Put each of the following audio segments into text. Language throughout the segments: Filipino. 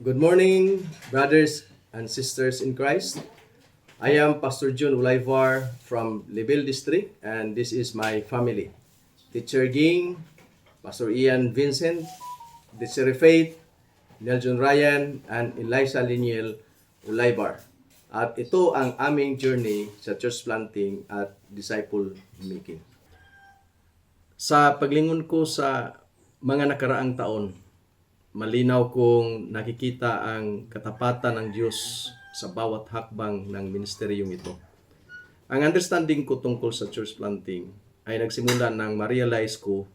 Good morning, brothers and sisters in Christ. I am Pastor John Ulayvar from Libel District, and this is my family. Teacher Ging, Pastor Ian Vincent, Teacher Faith, Nelson Ryan, and Eliza Liniel Ulayvar. At ito ang aming journey sa church planting at disciple making. Sa paglingon ko sa mga nakaraang taon, malinaw kong nakikita ang katapatan ng Diyos sa bawat hakbang ng ministeryong ito. Ang understanding ko tungkol sa church planting ay nagsimula nang ma-realize ko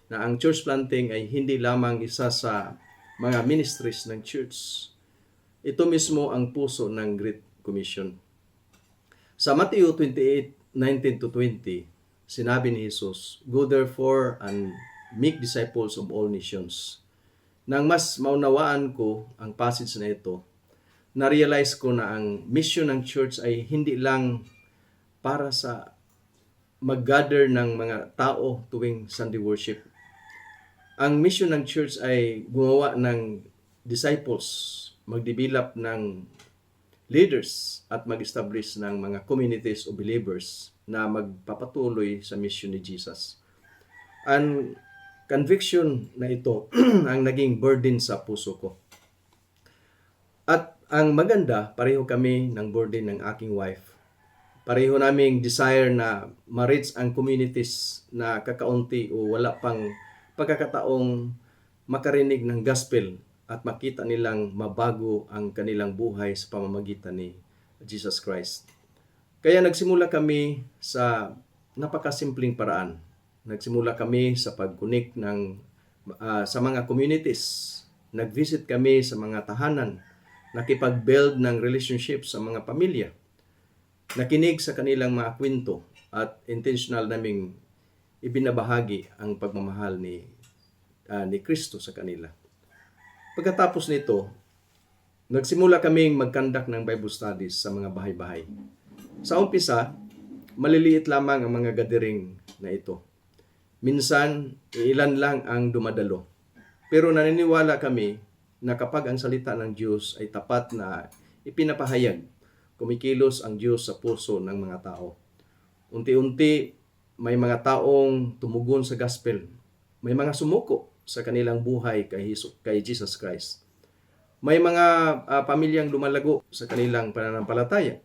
na ang church planting ay hindi lamang isa sa mga ministries ng church. Ito mismo ang puso ng Great Commission. Sa Matthew 28:19-20, sinabi ni Jesus, "Go therefore and make disciples of all nations." Nang mas maunawaan ko ang passage na ito, na-realize ko na ang mission ng church ay hindi lang para sa mag-gather ng mga tao tuwing Sunday worship. Ang mission ng church ay gumawa ng disciples, mag-develop ng leaders at mag-establish ng mga communities of believers na magpapatuloy sa mission ni Jesus. Ang conviction na ito ang naging burden sa puso ko. At ang maganda, pareho kami ng burden ng aking wife. Pareho naming desire na ma-reach ang communities na kakaunti o wala pang pagkakataong makarinig ng gospel at makita nilang mabago ang kanilang buhay sa pamamagitan ni Jesus Christ. Kaya nagsimula kami sa napakasimpleng paraan. Nagsimula kami sa pag-connect sa mga communities. Nag-visit kami sa mga tahanan. Nakipag-build ng relationship sa mga pamilya. Nakinig sa kanilang mga kwento at intentional naming ibinabahagi ang pagmamahal ni Kristo sa kanila. Pagkatapos nito, nagsimula kaming mag-conduct ng Bible studies sa mga bahay-bahay. Sa umpisa, maliliit lamang ang mga gathering na ito. Minsan, ilan lang ang dumadalo. Pero naniniwala kami na kapag ang salita ng Diyos ay tapat na ipinapahayag, kumikilos ang Diyos sa puso ng mga tao. Unti-unti, may mga taong tumugon sa gospel. May mga sumuko sa kanilang buhay kay Jesus Christ. May mga pamilyang lumalago sa kanilang pananampalataya.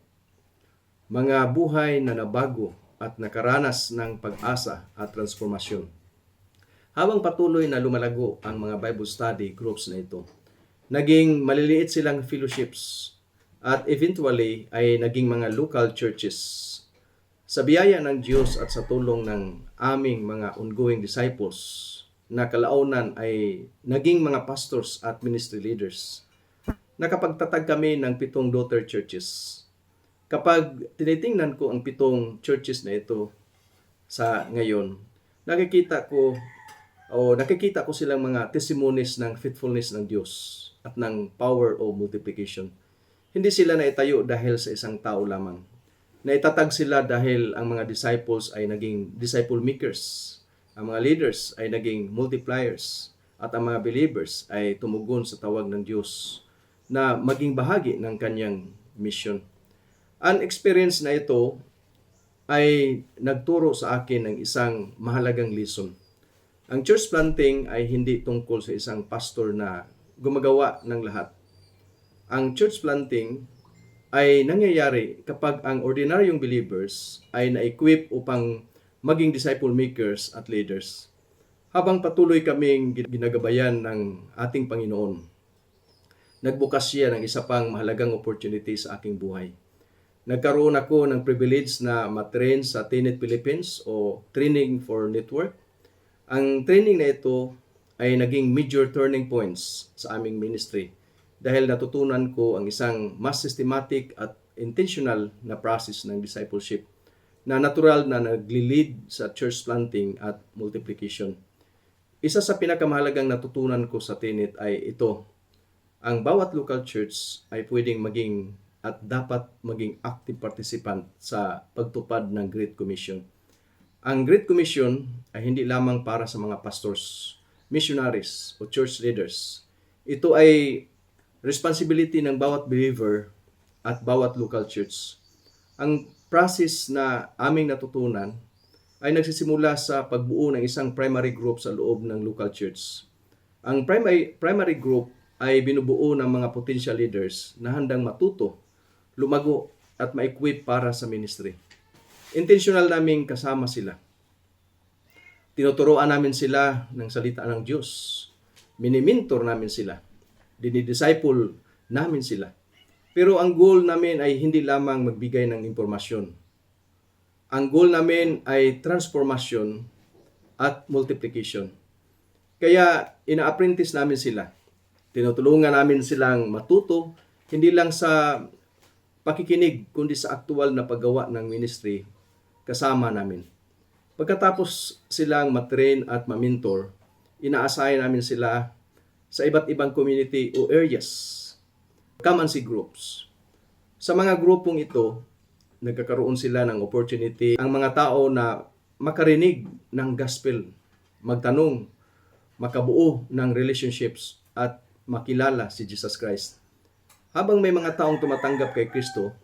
Mga buhay na nabago at nakaranas ng pag-asa at transformasyon. Habang patuloy na lumalago ang mga Bible study groups na ito, naging maliliit silang fellowships at eventually ay naging mga local churches. Sa biyaya ng Diyos at sa tulong ng aming mga ongoing disciples na kalaunan ay naging mga pastors at ministry leaders. Nakapagtatag kami ng 7 daughter churches. Kapag tinitingnan ko ang 7 churches na ito sa ngayon, nakikita ko silang mga testimonies ng faithfulness ng Diyos at ng power of multiplication. Hindi sila naitayo dahil sa isang tao lamang. Naitatag sila dahil ang mga disciples ay naging disciple makers. Ang mga leaders ay naging multipliers. At ang mga believers ay tumugon sa tawag ng Diyos na maging bahagi ng kanyang mission. Ang experience na ito ay nagturo sa akin ng isang mahalagang lesson. Ang church planting ay hindi tungkol sa isang pastor na gumagawa ng lahat. Ang church planting ay nangyayari kapag ang ordinaryong believers ay na-equip upang maging disciple makers at leaders. Habang patuloy kaming ginagabayan ng ating Panginoon, nagbukas siya ng isa pang mahalagang opportunity sa aking buhay. Nagkaroon ako ng privilege na matrain sa TNET Philippines o Training for Network. Ang training na ito ay naging major turning points sa aming ministry dahil natutunan ko ang isang mas systematic at intentional na process ng discipleship na natural na nagli-lead sa church planting at multiplication. Isa sa pinakamahalagang natutunan ko sa TNET ay ito. Ang bawat local church ay pwedeng maging at dapat maging active participant sa pagtupad ng Great Commission. Ang Great Commission ay hindi lamang para sa mga pastors, missionaries o church leaders. Ito ay responsibility ng bawat believer at bawat local church. Ang process na aming natutunan ay nagsisimula sa pagbuo ng isang primary group sa loob ng local church. Ang primary group ay binubuo ng mga potential leaders na handang matuto, lumago at ma-equip para sa ministry. Intentional naming kasama sila. Tinuturoan namin sila ng salita ng Diyos. Minimentor namin sila. Dinidisciple namin sila. Pero ang goal namin ay hindi lamang magbigay ng impormasyon. Ang goal namin ay transformation at multiplication. Kaya ina-apprentice namin sila. Tinutulungan namin silang matuto, hindi lang sa pakikinig, kundi sa aktual na paggawa ng ministry kasama namin. Pagkatapos silang matrain at ma-mentor, ina-assign namin sila sa iba't ibang community o areas, come-and-see groups. Sa mga grupong ito, nagkakaroon sila ng opportunity ang mga tao na makarinig ng gospel, magtanong, makabuo ng relationships at makilala si Jesus Christ. Habang may mga taong tumatanggap kay Kristo,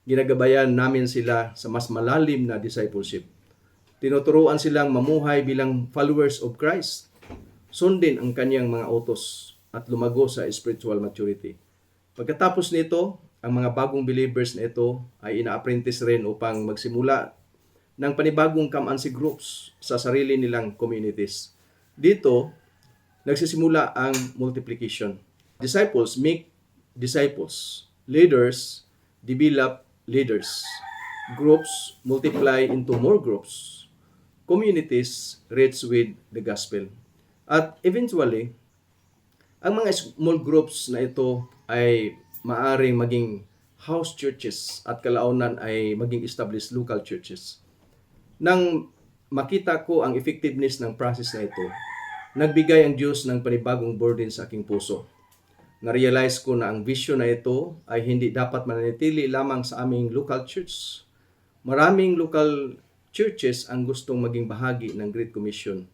ginagabayan namin sila sa mas malalim na discipleship. Tinuturuan silang mamuhay bilang followers of Christ. Sundin ang kanyang mga utos at lumago sa spiritual maturity. Pagkatapos nito, ang mga bagong believers na ito ay ina-apprentice rin upang magsimula ng panibagong come-and-see groups sa sarili nilang communities. Dito, nagsisimula ang multiplication. Disciples make disciples. Leaders develop leaders. Groups multiply into more groups. Communities reach with the gospel. At eventually, ang mga small groups na ito ay maaring maging house churches at kalaunan ay maging established local churches. Nang makita ko ang effectiveness ng process na ito, nagbigay ang Diyos ng panibagong burden sa aking puso. Na-realize ko na ang vision na ito ay hindi dapat mananatili lamang sa aming local church. Maraming local churches ang gustong maging bahagi ng Great Commission.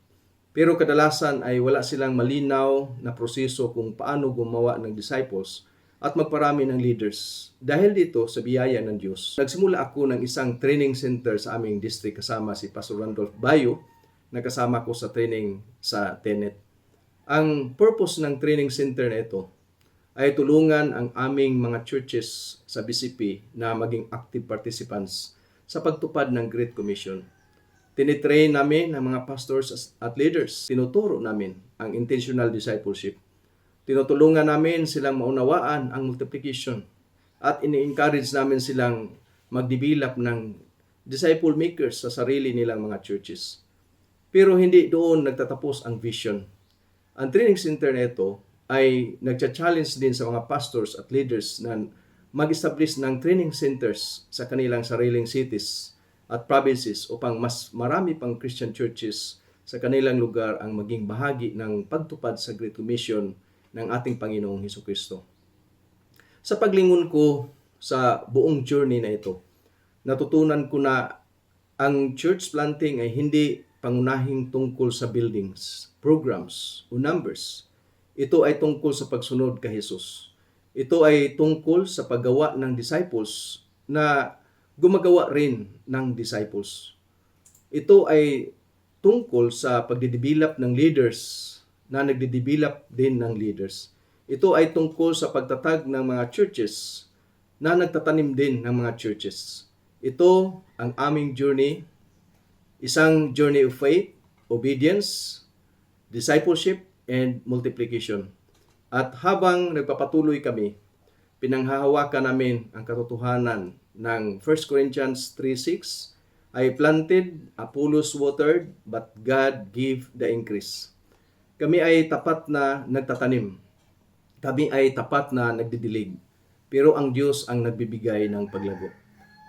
Pero kadalasan ay wala silang malinaw na proseso kung paano gumawa ng disciples at magparami ng leaders. Dahil dito, sa biyaya ng Diyos, nagsimula ako ng isang training center sa aming district kasama si Pastor Randolph Bayo, na kasama ko sa training sa Tenet. Ang purpose ng training center na ito ay tulungan ang aming mga churches sa BCP na maging active participants sa pagtupad ng Great Commission. Tinitrain namin ang mga pastors at leaders. Tinuturo namin ang intentional discipleship. Tinutulungan namin silang maunawaan ang multiplication at ini-encourage namin silang mag-develop ng disciple makers sa sarili nilang mga churches. Pero hindi doon nagtatapos ang vision. Ang training center na ito ay nagcha-challenge din sa mga pastors at leaders na mag-establish ng training centers sa kanilang sariling cities at provinces upang mas marami pang Christian churches sa kanilang lugar ang maging bahagi ng pagtupad sa Great Commission ng ating Panginoong Hesukristo. Sa paglingon ko sa buong journey na ito, natutunan ko na ang church planting ay hindi pangunahing tungkol sa buildings, programs, o numbers. Ito ay tungkol sa pagsunod kay Jesus. Ito ay tungkol sa paggawa ng disciples na gumagawa rin ng disciples. Ito ay tungkol sa pagdidevelop ng leaders na nagdidevelop din ng leaders. Ito ay tungkol sa pagtatag ng mga churches na nagtatanim din ng mga churches. Ito ang aming journey, isang journey of faith, obedience, discipleship, and multiplication. At habang nagpapatuloy kami, pinanghahawakan namin ang katotohanan ng 1 Corinthians 3:6, I planted, Apollos watered, but God gave the increase. Kami ay tapat na nagtatanim. Kami ay tapat na nagdidilig. Pero ang Diyos ang nagbibigay ng paglago.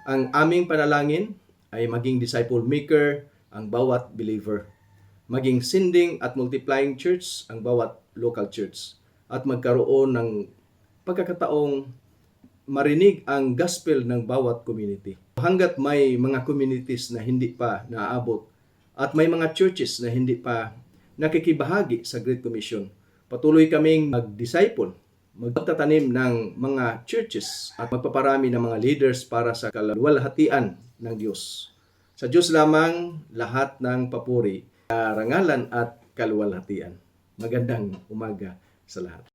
Ang aming panalangin ay maging disciple maker ang bawat believer. Maging sending at multiplying church ang bawat local church. At magkaroon ng pagkakataong marinig ang gospel ng bawat community. Hanggat may mga communities na hindi pa naaabot at may mga churches na hindi pa nakikibahagi sa Great Commission, patuloy kaming mag-disciple, magtatanim ng mga churches at magpaparami ng mga leaders para sa kaluwalhatian ng Diyos. Sa Diyos lamang lahat ng papuri, karangalan at kaluwalhatian. Magandang umaga sa lahat.